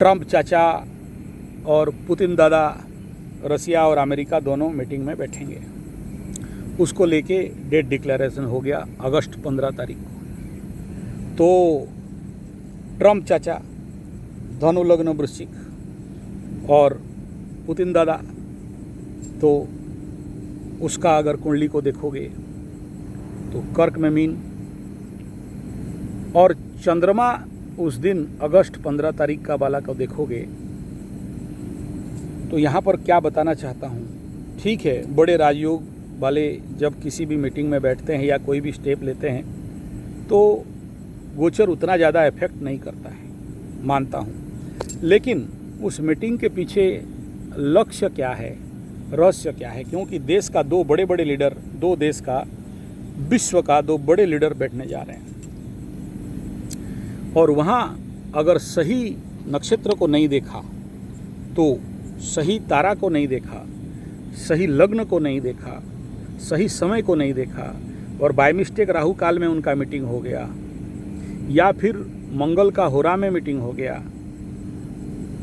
Trump चाचा और Putin दादा रसिया और अमेरिका दोनों मीटिंग में बैठेंगे। उसको लेके डेट डिक्लेरेशन हो गया अगस्त 15 तारीख को। तो ट्रंप चाचा धनु लग्न वृश्चिक और पुतिन दादा, तो उसका अगर कुंडली को देखोगे तो कर्क में मीन, और चंद्रमा उस दिन अगस्त 15 तारीख का वाला को देखोगे तो यहाँ पर क्या बताना चाहता हूँ। ठीक है, बड़े राजयोग वाले जब किसी भी मीटिंग में बैठते हैं या कोई भी स्टेप लेते हैं तो गोचर उतना ज़्यादा इफेक्ट नहीं करता है, मानता हूँ, लेकिन उस मीटिंग के पीछे लक्ष्य क्या है, रहस्य क्या है, क्योंकि देश का दो बड़े बड़े लीडर, दो देश का, विश्व का दो बड़े लीडर बैठने जा रहे हैं। और वहाँ अगर सही नक्षत्र को नहीं देखा, तो सही तारा को नहीं देखा, सही लग्न को नहीं देखा, सही समय को नहीं देखा, और बाय मिस्टेक राहु काल में उनका मीटिंग हो गया, या फिर मंगल का होरा में मीटिंग हो गया,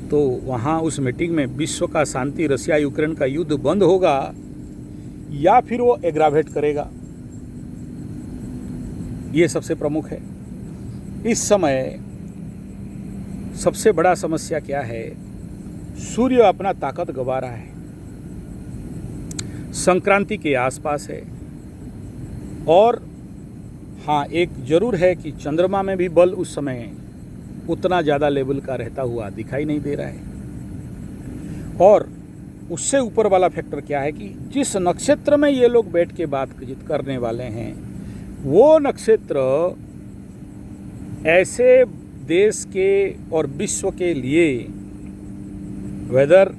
तो वहाँ उस मीटिंग में विश्व का शांति, रसिया यूक्रेन का युद्ध बंद होगा या फिर वो एग्रावेट करेगा। ये सबसे प्रमुख है। इस समय सबसे बड़ा समस्या क्या है, सूर्य अपना ताकत गंवा रहा है, संक्रांति के आसपास है, और हाँ एक जरूर है कि चंद्रमा में भी बल उस समय उतना ज़्यादा लेवल का रहता हुआ दिखाई नहीं दे रहा है। और उससे ऊपर वाला फैक्टर क्या है कि जिस नक्षत्र में ये लोग बैठ के बातचीत करने वाले हैं वो नक्षत्र ऐसे देश के और विश्व के लिए वेदर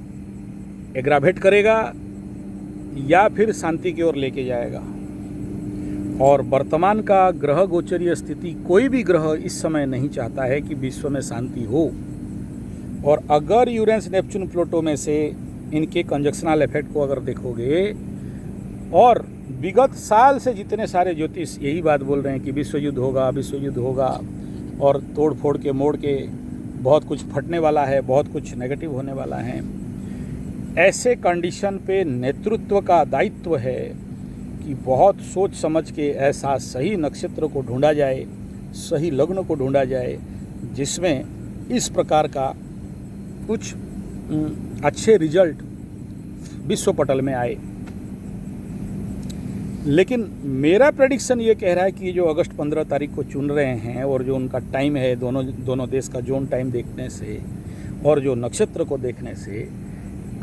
एग्रावेट करेगा या फिर शांति की ओर लेके जाएगा। और वर्तमान का ग्रह गोचरीय स्थिति, कोई भी ग्रह इस समय नहीं चाहता है कि विश्व में शांति हो। और अगर यूरेनस नेपच्यून प्लूटो में से इनके कंजक्शनल इफेक्ट को अगर देखोगे, और विगत साल से जितने सारे ज्योतिष यही बात बोल रहे हैं कि विश्व युद्ध होगा, विश्व युद्ध होगा, और तोड़ फोड़ के मोड़ के बहुत कुछ फटने वाला है, बहुत कुछ नेगेटिव होने वाला है। ऐसे कंडीशन पे नेतृत्व का दायित्व है कि बहुत सोच समझ के ऐसा सही नक्षत्र को ढूंढा जाए, सही लग्न को ढूंढा जाए, जिसमें इस प्रकार का कुछ अच्छे रिजल्ट विश्व पटल में आए। लेकिन मेरा प्रेडिक्शन ये कह रहा है कि जो अगस्त 15 तारीख को चुन रहे हैं और जो उनका टाइम है, दोनों देश का जोन टाइम देखने से और जो नक्षत्र को देखने से,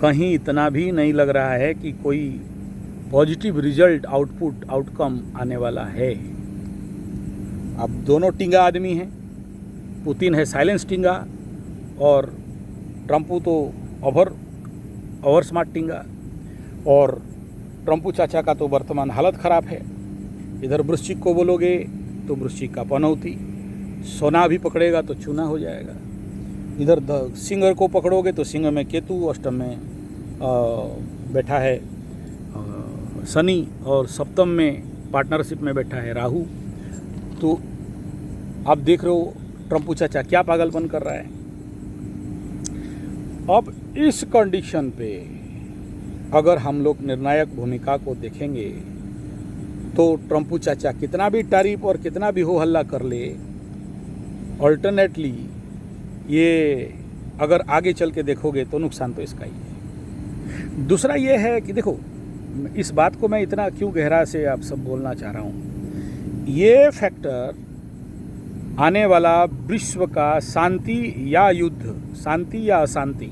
कहीं इतना भी नहीं लग रहा है कि कोई पॉजिटिव रिजल्ट, आउटकम आने वाला है। अब दोनों टिंगा आदमी हैं, पुतिन है साइलेंस टिंगा और ट्रंपू तो ओवर स्मार्ट टिंगा। और ट्रंपू चाचा का तो वर्तमान हालत ख़राब है। इधर वृश्चिक को बोलोगे तो वृश्चिक का पनौती, सोना भी पकड़ेगा तो चूना हो जाएगा। इधर सिंह को पकड़ोगे तो सिंह में केतु, अष्टम में बैठा है शनि, और सप्तम में पार्टनरशिप में बैठा है राहु। तो आप देख रहे हो ट्रंपू चाचा क्या पागलपन कर रहा है। अब इस कंडीशन पे अगर हम लोग निर्णायक भूमिका को देखेंगे तो ट्रंपू चाचा कितना भी तारीफ और कितना भी हो हल्ला कर ले, अल्टरनेटली ये अगर आगे चल के देखोगे तो नुकसान तो इसका ही है। दूसरा ये है कि देखो, इस बात को मैं इतना क्यों गहरा से आप सब बोलना चाह रहा हूँ, ये फैक्टर आने वाला विश्व का शांति या युद्ध, शांति या अशांति,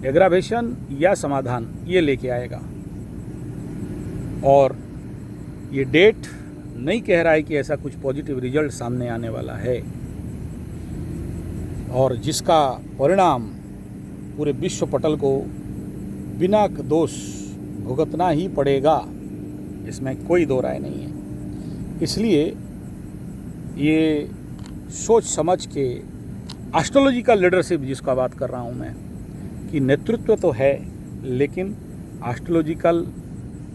एग्रावेशन या समाधान, ये लेके आएगा। और ये डेट नहीं कह रहा है कि ऐसा कुछ पॉजिटिव रिजल्ट सामने आने वाला है, और जिसका परिणाम पूरे विश्व पटल को बिना दोष भुगतना ही पड़ेगा, इसमें कोई दो राय नहीं है। इसलिए ये सोच समझ के एस्ट्रोलॉजिकल लीडरशिप जिसका बात कर रहा हूँ मैं, कि नेतृत्व तो है, लेकिन एस्ट्रोलॉजिकल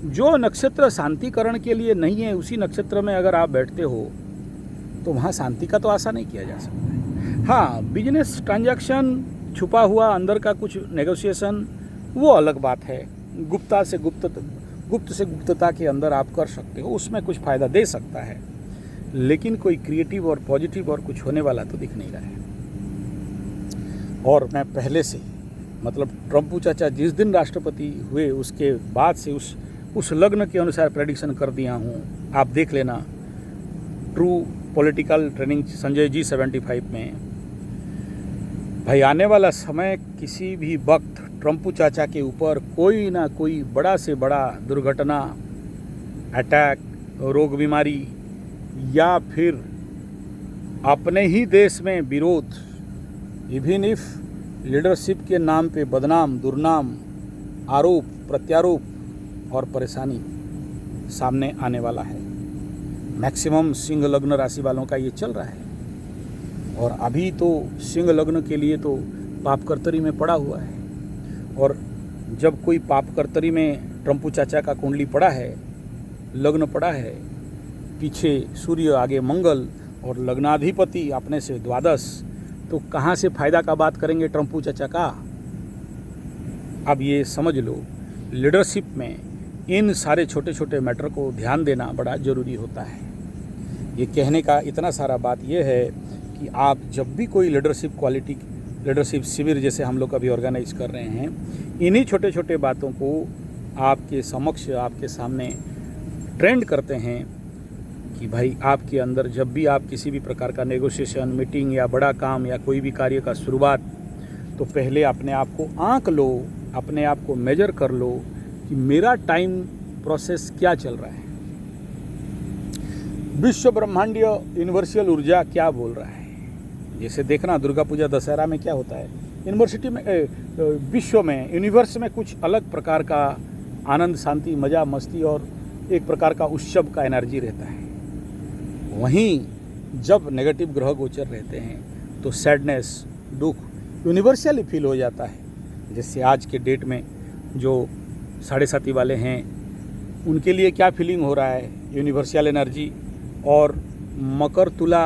जो नक्षत्र शांतिकरण के लिए नहीं है, उसी नक्षत्र में अगर आप बैठते हो तो वहाँ शांति का तो आशा नहीं किया जा सकता है। हाँ, बिजनेस ट्रांजैक्शन छुपा हुआ अंदर का कुछ नेगोशिएशन वो अलग बात है। गुप्त से गुप्तता के अंदर आप कर सकते हो, उसमें कुछ फ़ायदा दे सकता है, लेकिन कोई क्रिएटिव और पॉजिटिव और कुछ होने वाला तो दिख नहीं रहा है। और मैं पहले से मतलब ट्रम्प चाचा जिस दिन राष्ट्रपति हुए उसके बाद से उस लग्न के अनुसार प्रेडिक्शन कर दिया हूँ। आप देख लेना true political training Sanjay ji 75 में। भाई आने वाला समय किसी भी वक्त ट्रम्प चाचा के ऊपर कोई ना कोई बड़ा से बड़ा दुर्घटना, अटैक, रोग बीमारी या फिर अपने ही देश में विरोध, इवन इफ लीडरशिप के नाम पे बदनाम, दुर्नाम, आरोप प्रत्यारोप और परेशानी सामने आने वाला है। मैक्सिमम सिंह लग्न राशि वालों का ये चल रहा है, और अभी तो सिंह लग्न के लिए तो पाप कर्तरी में पड़ा हुआ है। और जब कोई पाप कर्तरी में ट्रम्प चाचा का कुंडली पड़ा है, लग्न पड़ा है, पीछे सूर्य आगे मंगल और लग्नाधिपति अपने से द्वादश, तो कहाँ से फायदा का बात करेंगे ट्रम्प चाचा का। अब ये समझ लो, लीडरशिप में इन सारे छोटे छोटे मैटर को ध्यान देना बड़ा ज़रूरी होता है। ये कहने का इतना सारा बात ये है कि आप जब भी कोई लीडरशिप शिविर जैसे हम लोग अभी ऑर्गेनाइज कर रहे हैं, इन्हीं छोटे छोटे बातों को आपके समक्ष, आपके सामने ट्रेंड करते हैं कि भाई आपके अंदर जब भी आप किसी भी प्रकार का नेगोशिएशन, मीटिंग या बड़ा काम या कोई भी कार्य का शुरुआत, तो पहले अपने आप को आंक लो, अपने आप को मेजर कर लो कि मेरा टाइम प्रोसेस क्या चल रहा है। विश्व ब्रह्मांडीय यूनिवर्सल ऊर्जा क्या बोल रहा है। जैसे देखना दुर्गा पूजा, दशहरा में क्या होता है, यूनिवर्सिटी में विश्व में, यूनिवर्स में कुछ अलग प्रकार का आनंद, शांति, मज़ा, मस्ती और एक प्रकार का उत्सव का एनर्जी रहता है। वहीं जब नेगेटिव ग्रह गोचर रहते हैं तो सैडनेस, दुख यूनिवर्सली फील हो जाता है। जैसे आज के डेट में जो 7.5 वाले हैं उनके लिए क्या फीलिंग हो रहा है, यूनिवर्सल एनर्जी, और मकर, तुला,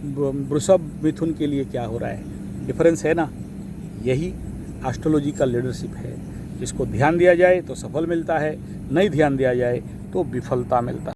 वृषभ, मिथुन के लिए क्या हो रहा है, डिफरेंस है ना। यही एस्ट्रोलॉजिकल लीडरशिप है, जिसको ध्यान दिया जाए तो सफल मिलता है, नहीं ध्यान दिया जाए तो विफलता मिलता है।